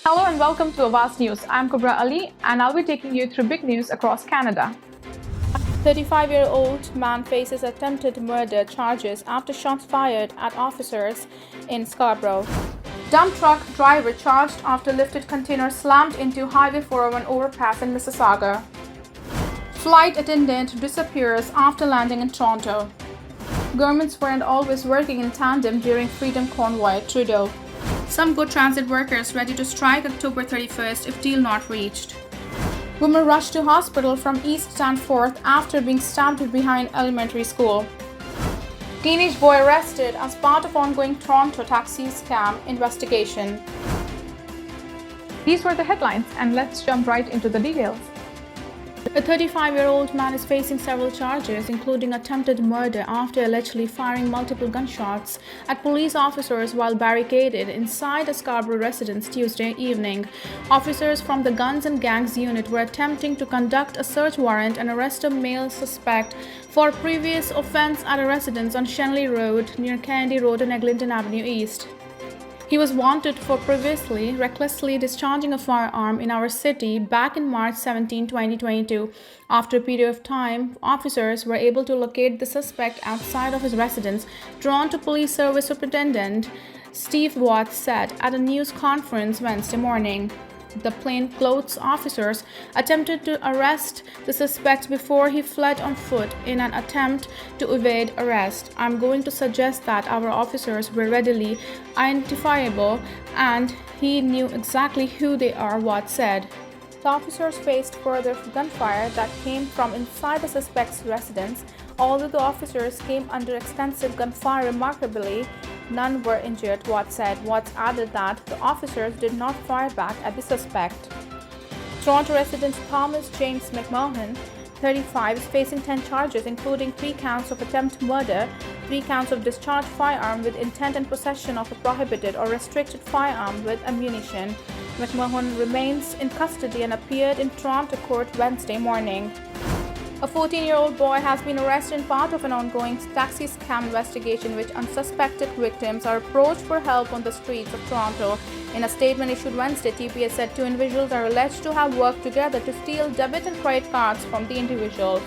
Hello and welcome to Awaz News. I'm Kubra Ali and I'll be taking you through big news across Canada. 35-year-old man faces attempted murder charges after shots fired at officers in Scarborough. Dump truck driver charged after lifted container slammed into Highway 401 overpass in Mississauga. Flight attendant disappears after landing in Toronto. Governments weren't always working in tandem during Freedom Convoy, Trudeau. Some GO transit workers ready to strike October 31st if deal not reached. Woman rushed to hospital from East Stanforth after being stabbed behind elementary school. Teenage boy arrested as part of ongoing Toronto taxi scam investigation. These were the headlines and let's jump right into the details. A 35-year-old man is facing several charges, including attempted murder after allegedly firing multiple gunshots at police officers while barricaded inside a Scarborough residence Tuesday evening. Officers from the Guns and Gangs unit were attempting to conduct a search warrant and arrest a male suspect for previous offense at a residence on Shenley Road near Kennedy Road and Eglinton Avenue East. He was wanted for previously recklessly discharging a firearm in our city back in March 17, 2022. After a period of time, officers were able to locate the suspect outside of his residence. Toronto Police Service Superintendent Steve Watts said at a news conference Wednesday morning. The plainclothes officers attempted to arrest the suspect before he fled on foot in an attempt to evade arrest. I'm going to suggest that our officers were readily identifiable and he knew exactly who they are, Watts said. The officers faced further gunfire that came from inside the suspect's residence. Although the officers came under extensive gunfire, remarkably, none were injured, Watts said. Watts added that the officers did not fire back at the suspect. Toronto resident Thomas James McMahon, 35, is facing 10 charges, including 3 counts of attempted murder, 3 counts of discharged firearm with intent and possession of a prohibited or restricted firearm with ammunition. McMahon remains in custody and appeared in Toronto court Wednesday morning. A 14-year-old boy has been arrested in part of an ongoing taxi scam investigation, which unsuspected victims are approached for help on the streets of Toronto. In a statement issued Wednesday, TPS said 2 individuals are alleged to have worked together to steal debit and credit cards from the individuals.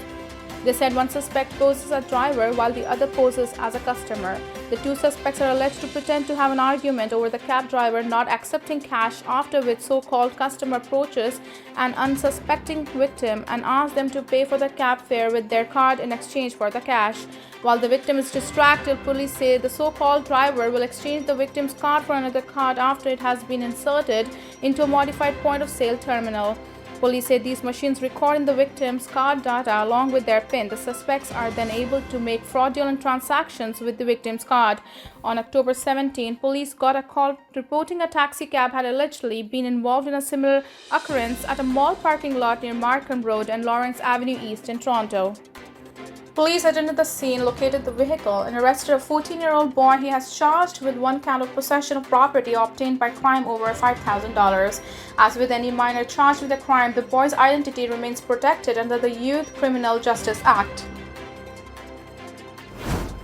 They said one suspect poses as a driver while the other poses as a customer. The 2 suspects are alleged to pretend to have an argument over the cab driver not accepting cash, after which so-called customer approaches an unsuspecting victim and asks them to pay for the cab fare with their card in exchange for the cash. While the victim is distracted, police say the so-called driver will exchange the victim's card for another card after it has been inserted into a modified point-of-sale terminal. Police say these machines record in the victim's card data along with their PIN. The suspects are then able to make fraudulent transactions with the victim's card. On October 17, police got a call reporting a taxi cab had allegedly been involved in a similar occurrence at a mall parking lot near Markham Road and Lawrence Avenue East in Toronto. Police attended the scene, located the vehicle, and arrested a 14-year-old boy. He has charged with 1 count of possession of property obtained by crime over $5,000. As with any minor charged with a crime, the boy's identity remains protected under the Youth Criminal Justice Act.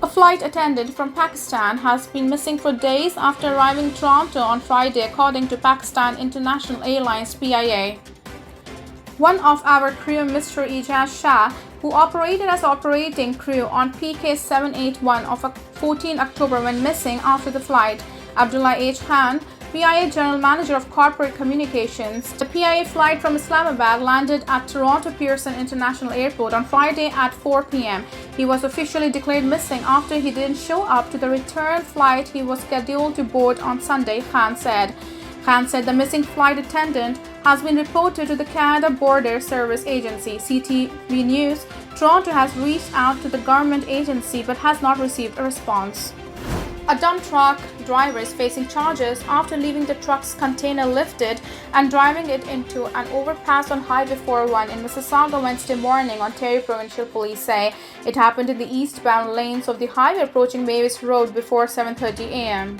A flight attendant from Pakistan has been missing for days after arriving in Toronto on Friday, according to Pakistan International Airlines (PIA). One of our crew, Mr. Ijaz Shah, who operated as operating crew on PK781 of 14 October, went missing after the flight. Abdullah H. Khan, PIA General Manager of Corporate Communications. The PIA flight from Islamabad landed at Toronto Pearson International Airport on Friday at 4 p.m. He was officially declared missing after he didn't show up to the return flight he was scheduled to board on Sunday, Khan said. Khan said the missing flight attendant has been reported to the Canada Border Service Agency, CTV News. Toronto has reached out to the government agency but has not received a response. A dump truck driver is facing charges after leaving the truck's container lifted and driving it into an overpass on Highway 401 in Mississauga Wednesday morning, Ontario Provincial Police say. It happened in the eastbound lanes of the highway approaching Mavis Road before 7:30 a.m.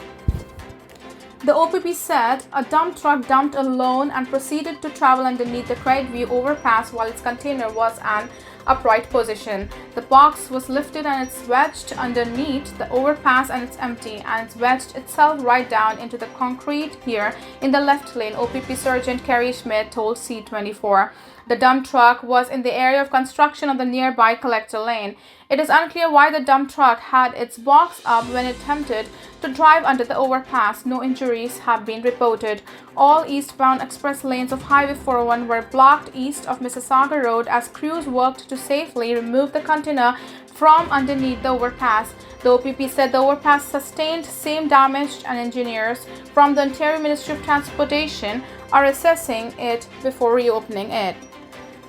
The OPP said a dump truck dumped alone and proceeded to travel underneath the Craigview overpass while its container was an upright position. The box was lifted and it's wedged underneath the overpass and it's empty, and it's wedged itself right down into the concrete here in the left lane, OPP Sergeant Kerry Schmidt told C24. The dump truck was in the area of construction of the nearby collector lane. It is unclear why the dump truck had its box up when it attempted to drive under the overpass. No injuries have been reported. All eastbound express lanes of Highway 401 were blocked east of Mississauga Road as crews worked to safely remove the container from underneath the overpass. The OPP said the overpass sustained same damage, and engineers from the Ontario Ministry of Transportation are assessing it before reopening it.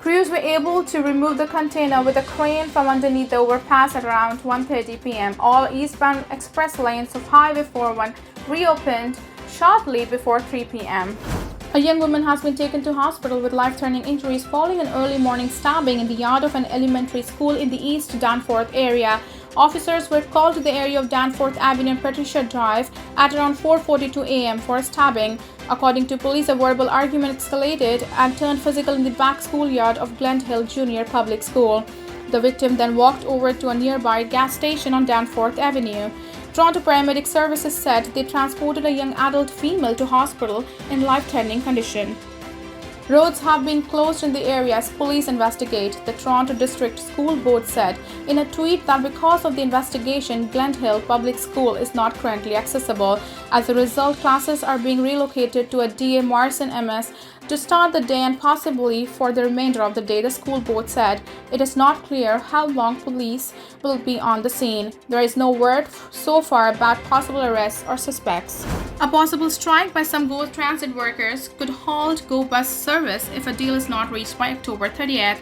Crews were able to remove the container with a crane from underneath the overpass at around 1:30 p.m. All eastbound express lanes of Highway 401 reopened shortly before 3 p.m. A young woman has been taken to hospital with life-threatening injuries following an early morning stabbing in the yard of an elementary school in the East Danforth area. Officers were called to the area of Danforth Avenue and Patricia Drive at around 4:42 a.m. for a stabbing. According to police, a verbal argument escalated and turned physical in the back schoolyard of Glendhill Junior Public School. The victim then walked over to a nearby gas station on Danforth Avenue. Toronto Paramedic Services said they transported a young adult female to hospital in life-threatening condition. Roads have been closed in the area as police investigate, the Toronto District School Board said in a tweet that because of the investigation, Glendhill Public School is not currently accessible. As a result, classes are being relocated to a D.A. Morrison MS to start the day and possibly for the remainder of the day, the school board said. It is not clear how long police will be on the scene. There is no word so far about possible arrests or suspects. A possible strike by some GO Transit workers could halt GO bus service if a deal is not reached by October 30th.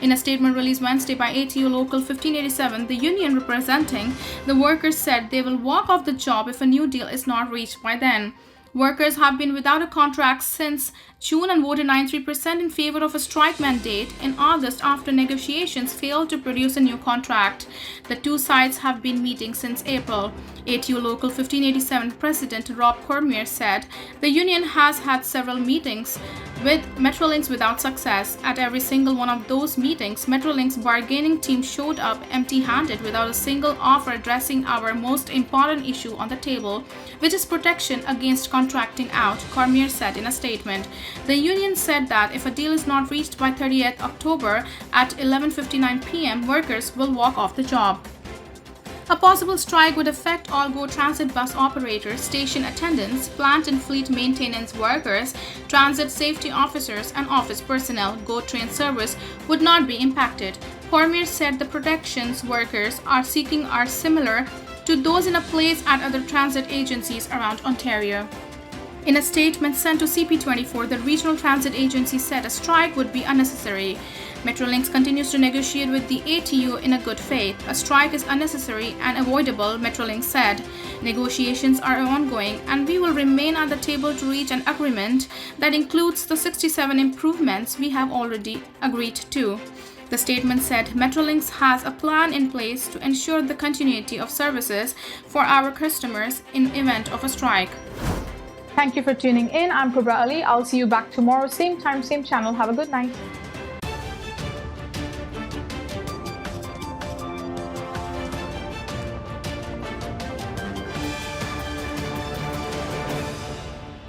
In a statement released Wednesday by ATU Local 1587, the union representing the workers said they will walk off the job if a new deal is not reached by then. Workers have been without a contract since June and voted 93% in favor of a strike mandate in August after negotiations failed to produce a new contract. The two sides have been meeting since April. ATU Local 1587 President Rob Cormier said the union has had several meetings with Metrolinx without success. At every single one of those meetings, Metrolinx bargaining team showed up empty-handed without a single offer addressing our most important issue on the table, which is protection against contracting out, Cormier said in a statement. The union said that if a deal is not reached by 30th October at 11:59 p.m., workers will walk off the job. A possible strike would affect all GO Transit bus operators, station attendants, plant and fleet maintenance workers, transit safety officers, and office personnel. GO train service would not be impacted. Cormier said the protections workers are seeking are similar to those in place at other transit agencies around Ontario. In a statement sent to CP24, the regional transit agency said a strike would be unnecessary. Metrolinx continues to negotiate with the ATU in a good faith. A strike is unnecessary and avoidable, Metrolinx said. Negotiations are ongoing and we will remain at the table to reach an agreement that includes the 67 improvements we have already agreed to. The statement said Metrolinx has a plan in place to ensure the continuity of services for our customers in event of a strike. Thank you for tuning in. I'm Kubra Ali. I'll see you back tomorrow, same time, same channel. Have a good night.